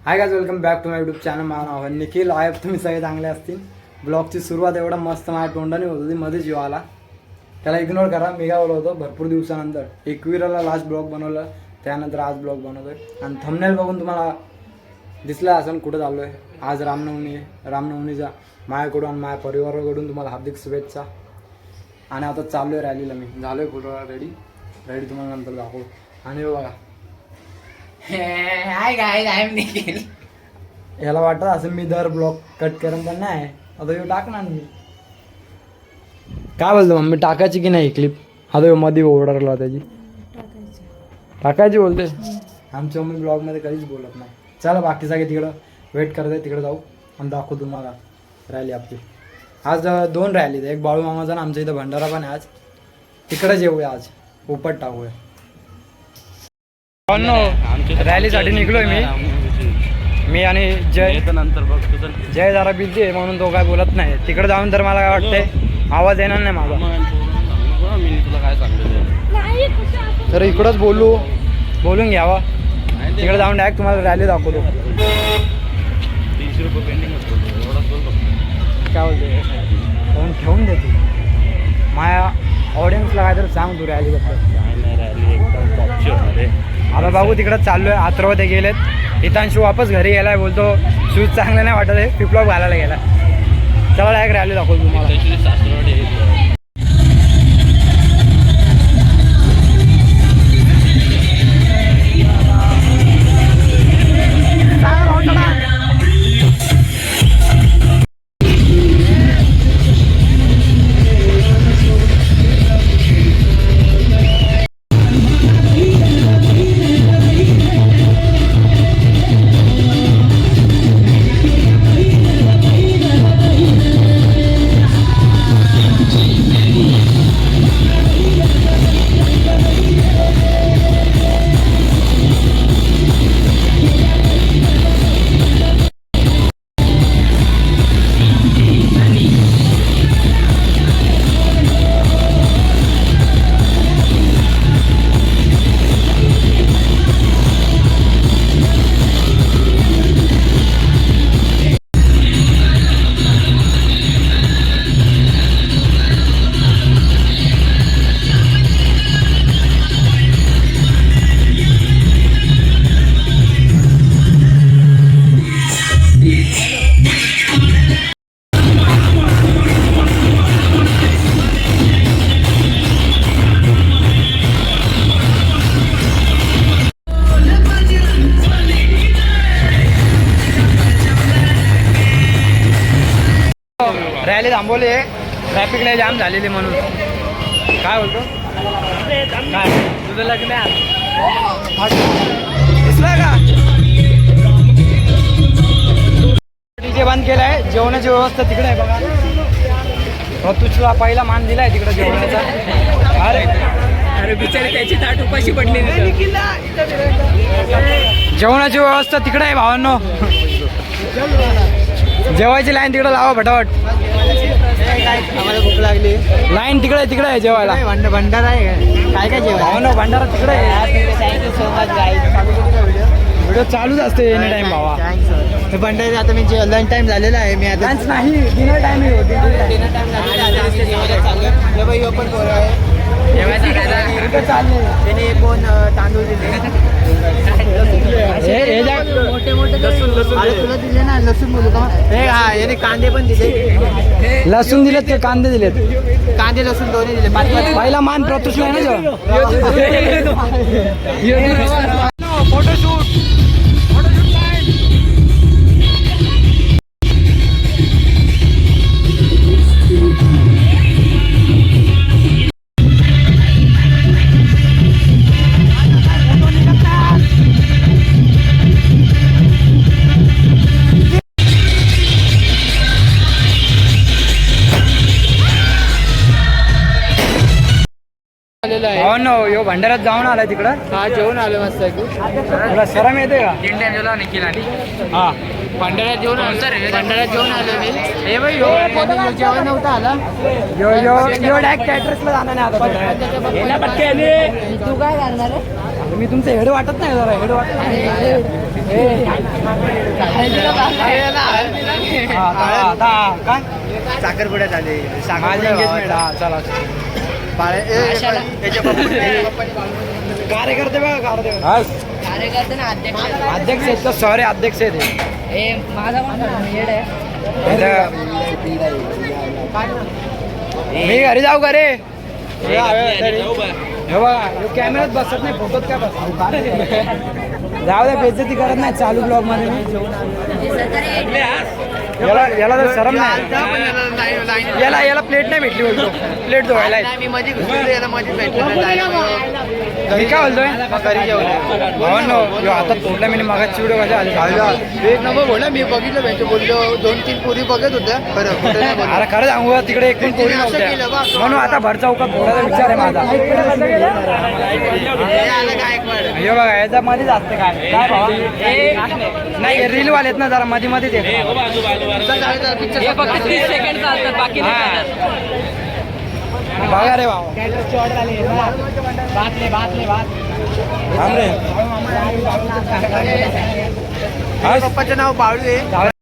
High guys, welcome back to my YouTube channel. माझं नाव आहे निखिल. आय तुम्ही सगळे चांगले असतील. ब्लॉगची सुरुवात एवढा मस्त माझ्या तोंडाने होत होती, मध्येच येऊ आला. त्याला इग्नोर करा. मी काय बोललो होतो, भरपूर दिवसानंतर 21ला लास्ट ब्लॉग बनवलं, त्यानंतर आज ब्लॉग बनवतोय. आणि थंबनेल बघून तुम्हाला दिसलं असेल कुठं चाललो आहे. आज रामनवमी आहे. रामनवमीचा माझ्याकडून आणि माझ्या परिवाराकडून तुम्हाला हार्दिक शुभेच्छा. आणि आता चाललो आहे रॅलीला. मी झालो आहे पूर्ण रेडी तुम्हाला नंतर दाखवू. आणि बघा, hi guys, I am Nikhil. याला वाटत असं मी दर ब्लॉग कट करेन, पण नाही. आता येऊ टाकणार मी. काय बोलतो मम्मी, टाकायची की नाही क्लिप? आता मध्ये ओरडला त्याची टाकायची बोलते. आमच्या मम्मी ब्लॉगमध्ये कधीच बोलत नाही. चला बाकी सगळे तिकडं वेट करते, तिकडे जाऊ आणि दाखवू तुम्हाला रॅली आपली. आज 2 रॅली आहेत, एक बाळू मामाचा आणि आमच्या इथं भंडारा पण आहे. आज तिकडे येऊया, आज उपट टाकूया. रॅलीसाठी निघलोय मी आणि जय. जय जरा बिझी आहे म्हणून तो काय बोलत नाही. तिकडे जाऊन तर मला काय वाटतंय आवाज येणार नाही माझा. तर इकडंच बोलून घ्यावा. तिकडे जाऊन डायरेक्ट तुम्हाला रॅली दाखवतो. 30 रुपये पेंडिंग काय बोलते फोन ठेवून देतो. माझ्या ऑडियन्सला काय तर सांग तू रॅली आता बाबू तिकडं चाललो आहे. अथर्व ते गेलेत. हितांशू वापस घरी गेलाय. बोलतो शूज चांगले नाही वाटत आहे, फ्लिपफ्लॉप घालायला गेला. चला डायरेक्ट रॅली दाखवतो तुम्हाला. रॅली थांबवली आहे, ट्रॅफिकला जाम झालेली म्हणून. काय बोलतो काय तुझं लग्न दिसला का? डीजे बंद केला आहे. जेवणाची व्यवस्था तिकडे आहे बघा. ऋतूला पहिला मान दिलाय तिकडे जेवणाचा. अरे बिचारी त्याची ताट उपाशी पडली. जेवणाची व्यवस्था तिकडे आहे भावांनो. जेवायची लाईन तिकडे लावा फटाफट. आम्हाला भूक लागली. लाईन तिकडे आहे जेवायला. भंडारा आहे काय जेवण? भावांनो भंडारा तिकडे आहे. Thank you so much guys. Video चालूच असते एनी टाइम भावा. थँक्स. भंडारा आता मी लंच टाइम झालेला आहे. मी आता लंच नाही, डिनर टाइम आहे. डिनर टाइम झालेला आहे. ओपन पोर आहे चालले त्याने 2 तांदूळ दिले. मोठे मोठे तुला दिले ना लसूण बोलू का? हे हा याने कांदे पण दिले. लसूण दिलेत का कांदे दिलेत? कांदे लसूण दोन्ही दिले. 5 पहिला मान प्रतुषला आहे ना. फोटोशूट यो भंडाऱ्यात जाऊन आलाय तिकडं. हा जेवण आलो मस्त. तुला शरम येते का? हा भंडाऱ्यात जेवण आलो मी. हे बाई जेवण नव्हतं आला. यो डायरेक्ट कॅटरसला जाणार नाही आता. तू काय करणार? मी तुमचं हेड वाटत नाही जरा. हेड वाटत नाही. साखरपुड्यात आले माझी engagement. हा, चला कार्यकर्ते बघा कार्यकर्ते ना अध्यक्ष अध्यक्ष आहेत सॉरी अध्यक्ष आहेत माझा पण येड आहे मी घरी जाऊ का रे हे बघा कॅमेऱ्यात बसत नाही फोटोत काय बसत जाऊ द्या बेइज्जती करत नाही चालू ब्लॉग मध्ये मी याला तर शरम नाही याला प्लेट नाही भेटली बोलतो प्लेट धुवायला मी काय बोलतोय आता तोडला मी मगा चिवडे कशा आले एक नंबर बोला मी बघितलं त्यांचे बोललो 2-3 पोरी बघत होत्या खरं अरे खरं सांगू का, तिकडे एक पण कोणी नव्हत्या म्हणून आता भर चौकात थोडासा विचार आहे माझा हे बघा याच्या मध्येच असते काय काय भावा नाही रील वालेत ना जरा मध्ये मध्ये फक्त 30 सेकंड चालतात बाकी बघा रे भावा थांब रे पप्पाचं नाव बाळू आहे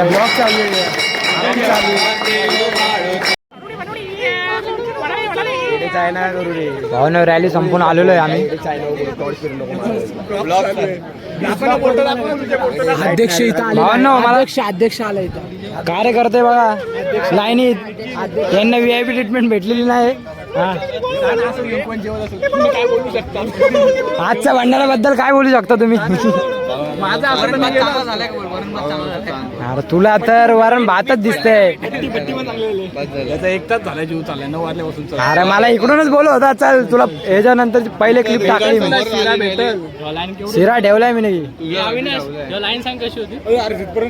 ब्लॉग चालू आहे रॅली संपून आलेलो आहे आम्ही अध्यक्ष अध्यक्ष आला इथं कार्यकर्ते बघा लाईनीत यांना VIP ट्रीटमेंट भेटलेली नाही आजच्या भंडाऱ्याबद्दल काय बोलू शकता तुम्ही माझा असं पण चांगला झालाय का बोल, वरण भात चांगला झालाय. अरे तुला तर वरण भातच दिसतंय. एक तास झाला जीव चाललाय 9 वाजल्यापासून. अरे मला इकडूनच बोलव होता, चल तुला ह्याच्यानंतर पहिले क्लिप टाकली मी. शिरा भेटेल. शिरा ठेवलाय मी नाही. लाईन सांग कशी होती.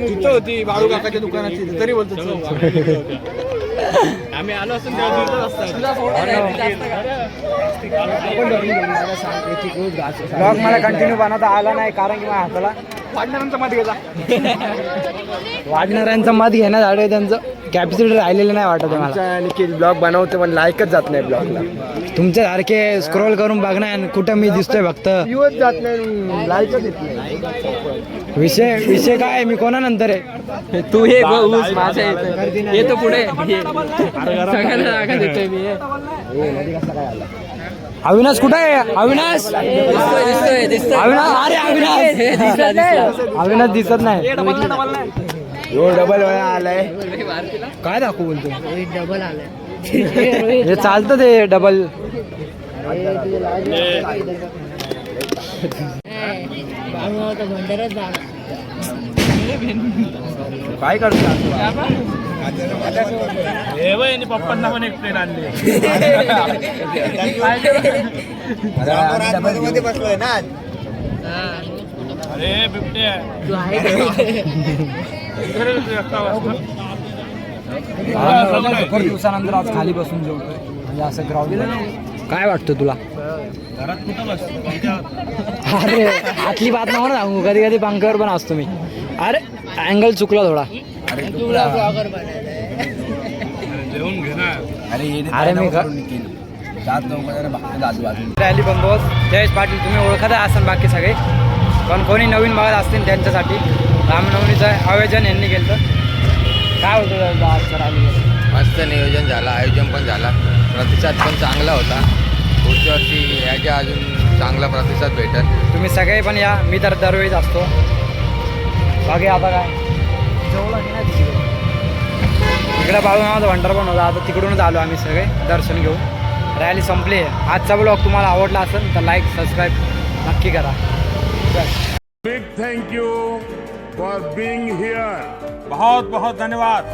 तिथं होती बाळू काकाच्या दुकानाची, तरी बोलतो आम्ही आलो असतो ब्लॉग मला कंटिन्यू बनवता आला नाही कारण की माझ्या हाताला वाढणाऱ्यांचा मत घ्यायचा. वाढणाऱ्यांचं मत घेण्यासाठी त्यांचं कॅपॅसिटी राहिलेलं नाही वाटत आहे मला. निखिल ब्लॉग बनवते पण लाईकच जात नाही ब्लॉगला. तुमच्यासारखे स्क्रोल करून बघणार आणि कुठं मी दिसतोय फक्त. व्ह्यूच जात नाही, लाईकच येत नाही. विषय काय आहे, मी कोणानंतर आहे. तू हे ऊस माझ्या येतो पुढे सगळ्यांना जागा देतोय मी. अविनाश कुठे आहे? अविनाश अविनाश अरे अविनाश अविनाश दिसत नाही. डबल वेळा आलाय. काय दाखवू बोलतो हे चालतं ते डबल. काय करतो पप्पांना पण एक प्लेट आणली. बसलोय ना. अरे बिबटे भरपूर दिवसानंतर आज खाली बसून जेवतोय म्हणजे असं ग्राउंड. काय वाटतं तुला? घरात कुठं बसतो? अरे आतली बात ना सांगू, कधी कधी पंखावर पण असतो मी. अरे अँगल चुकला थोडा. जेवून घे ना. अरे मी रॅली बंदोबस्त जयेश पाटील तुम्ही ओळखत असाल बाकी सगळे, पण कोणी नवीन बघत असतील त्यांच्यासाठी रामनवमीचं आयोजन यांनी केलं. काय होतं आजचं रॅली? मस्त नियोजन झालं, आयोजन पण झाला, प्रतिसाद पण चांगला होता. पुढच्या वर्षी याच्या अजून चांगला प्रतिसाद भेटेल. तुम्ही सगळे पण या, मी तर दरवेळीच असतो. बाकी आता काय जेवढं की नाही तिकडे इकडे बाळूमामाचा भंडार पण होता, आता तिकडूनच आलो आम्ही सगळे दर्शन घेऊन. रॅली संपली आहे. आजचा ब्लॉग तुम्हाला आवडला असेल तर लाईक सबस्क्राईब नक्की करा. Big thank you for being here. बहुत बहुत धन्यवाद.